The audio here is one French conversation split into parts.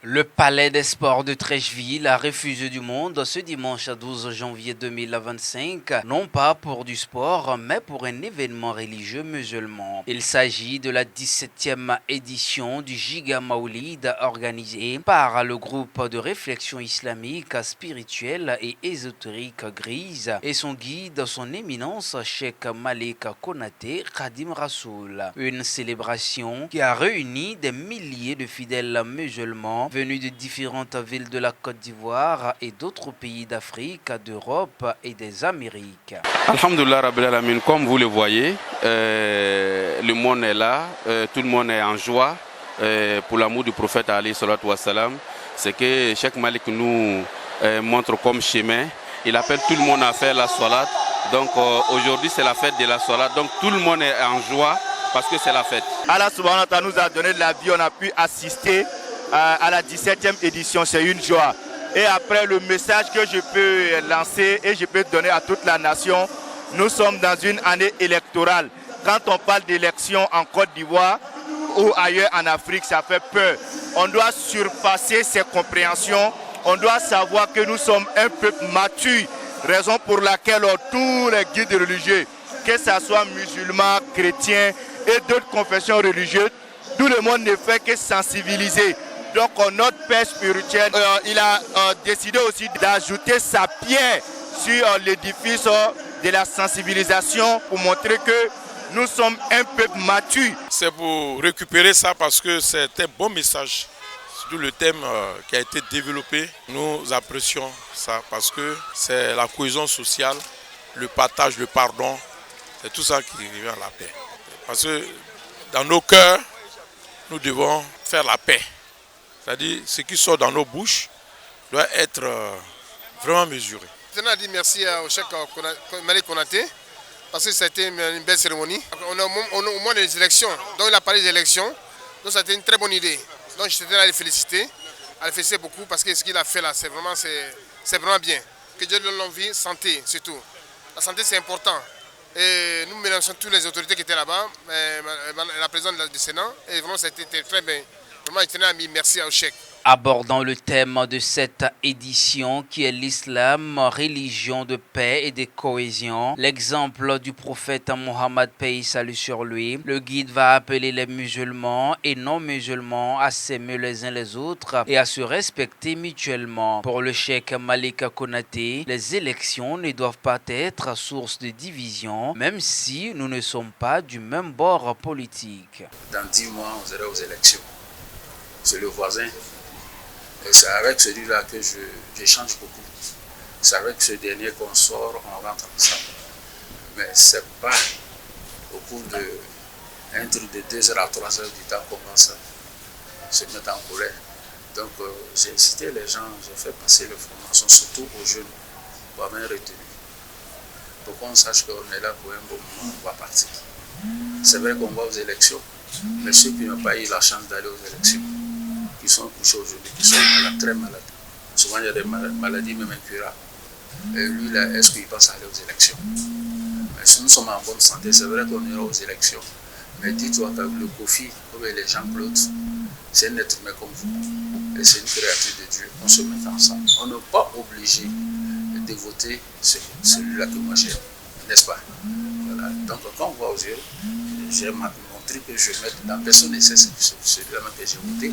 Le Palais des Sports de Treichville a refusé du monde ce dimanche 12 janvier 2025, non pas pour du sport, mais pour un événement religieux musulman. Il s'agit de la 17e édition du Giga Maoulid organisé par le groupe de réflexion islamique, spirituelle et ésotérique Grise et son guide, son éminence Cheikh Malik Konaté Khadim Rassoul. Une célébration qui a réuni des milliers de fidèles musulmans venus de différentes villes de la Côte d'Ivoire et d'autres pays d'Afrique, d'Europe et des Amériques. Alhamdulillah Rabbil Alamin, comme vous le voyez, le monde est là, tout le monde est en joie pour l'amour du prophète alayhi salatu wassalam. C'est que Cheikh Malik nous montre comme chemin. Il appelle tout le monde à faire la salat. Donc aujourd'hui c'est la fête de la salat. Donc tout le monde est en joie parce que c'est la fête. Allah subhanahu wa ta'ala nous a donné de la vie, on a pu assister à la 17e édition, c'est une joie. Et après le message que je peux lancer et je peux donner à toute la nation, nous sommes dans une année électorale. Quand on parle d'élection en Côte d'Ivoire ou ailleurs en Afrique, ça fait peur. On doit surpasser ces compréhensions, on doit savoir que nous sommes un peuple mature, raison pour laquelle tous les guides religieux, que ce soit musulmans, chrétiens et d'autres confessions religieuses, tout le monde ne fait que sensibiliser. Donc notre père spirituel, il a décidé aussi d'ajouter sa pierre sur l'édifice de la sensibilisation pour montrer que nous sommes un peuple mature. C'est pour récupérer ça parce que c'est un bon message. Surtout le thème qui a été développé, nous apprécions ça parce que c'est la cohésion sociale, le partage, le pardon, c'est tout ça qui revient à la paix. Parce que dans nos cœurs, nous devons faire la paix. C'est-à-dire, ce qui sort dans nos bouches doit être vraiment mesuré. Je tenais à dire merci au Cheikh Malik Konaté parce que c'était une belle cérémonie. On est au moment des élections, donc il a parlé des élections, donc ça a été une très bonne idée. Donc je tenais à les féliciter beaucoup parce que ce qu'il a fait là, c'est vraiment bien. Que Dieu donne l'envie, santé surtout. La santé c'est important. Et nous mélangeons toutes les autorités qui étaient là-bas, la présidente du Sénat, et vraiment ça a été très bien. Vraiment, je tenais à dire merci au Cheikh. Abordant le thème de cette édition qui est l'islam, religion de paix et de cohésion, l'exemple du prophète Mohammed, paix et salut sur lui, le guide va appeler les musulmans et non-musulmans à s'aimer les uns les autres et à se respecter mutuellement. Pour le cheikh Malik Konaté, les élections ne doivent pas être source de division, même si nous ne sommes pas du même bord politique. Dans 10 mois, on sera aux élections. C'est le voisin. Et c'est avec celui-là que j'échange beaucoup. C'est avec ce dernier qu'on sort, on rentre ensemble. Mais ce n'est pas au cours d'un truc de 2 heures à 3 heures du temps qu'on commence à se mettre en colère. Donc j'ai incité les gens, j'ai fait passer l'information, surtout aux jeunes, pour avoir retenu. Pour qu'on sache qu'on est là pour un bon moment, on va partir. C'est vrai qu'on va aux élections, mais ceux qui n'ont pas eu la chance d'aller aux élections, qui sont couchés aujourd'hui, qui sont malades, très malades. Souvent, il y a des maladies même incurables. Et lui, là, est-ce qu'il pense aller aux élections? Mais si nous sommes en bonne santé, c'est vrai qu'on ira aux élections. Mais dis-toi que le Kofi, comme les Jean-Claude, c'est un être humain comme vous. Et c'est une créature de Dieu. On se met ensemble. On n'est pas obligé de voter celui-là que moi j'aime. N'est-ce pas? Voilà. Donc, quand on va aux yeux, j'ai montré que je mets dans personne et c'est celui-là que j'ai voté.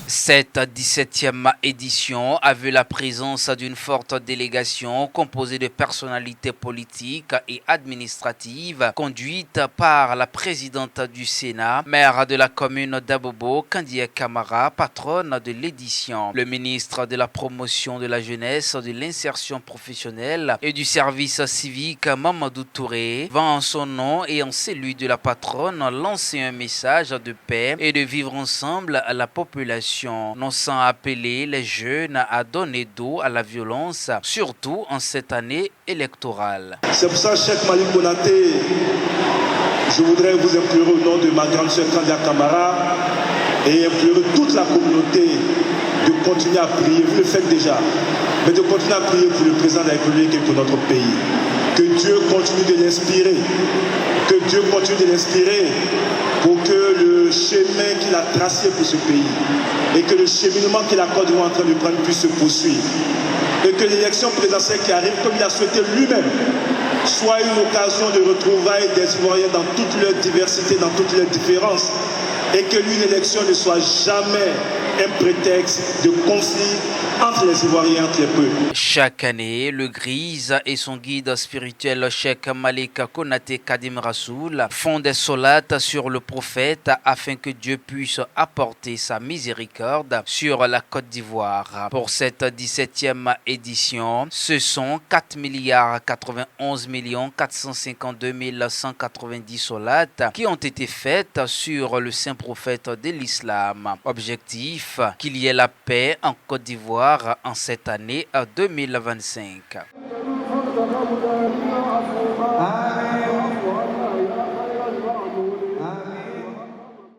Cette 17e édition a vu la présence d'une forte délégation composée de personnalités politiques et administratives conduite par la présidente du Sénat, maire de la commune d'Abobo, Kandia Kamara, patronne de l'édition. Le ministre de la promotion de la jeunesse, de l'insertion professionnelle et du service civique, Mamadou Touré, va en son nom et en celui de la patronne lancer un message de paix et de vivre ensemble à la population, non sans appeler les jeunes à donner dos à la violence, surtout en cette année électorale. C'est pour ça, Cheikh Malik Konaté, je voudrais vous implorer au nom de ma grande sœur Kandia Kamara et implorer toute la communauté de continuer à prier, vous le faites déjà, mais de continuer à prier pour le président de la République et pour notre pays. Que Dieu continue de l'inspirer, que Dieu continue de l'inspirer pour que le chemin qu'il a tracé pour ce pays et que le cheminement que la Côte d'Ivoire est en train de prendre puisse se poursuivre. Et que l'élection présidentielle qui arrive, comme il a souhaité lui-même, soit une occasion de retrouvailles des Ivoiriens dans toute leur diversité, dans toutes leurs différences, et que l'une élection ne soit jamais un prétexte de conflit entre les Ivoiriens, entre les peuples. Chaque année, le Grise et son guide spirituel Cheikh Malik Konaté Kadim Rassoul font des solates sur le prophète afin que Dieu puisse apporter sa miséricorde sur la Côte d'Ivoire. Pour cette 17e édition, ce sont 4,91 452 190 solates qui ont été faites sur le saint prophète de l'islam. Objectif, qu'il y ait la paix en Côte d'Ivoire en cette année 2025.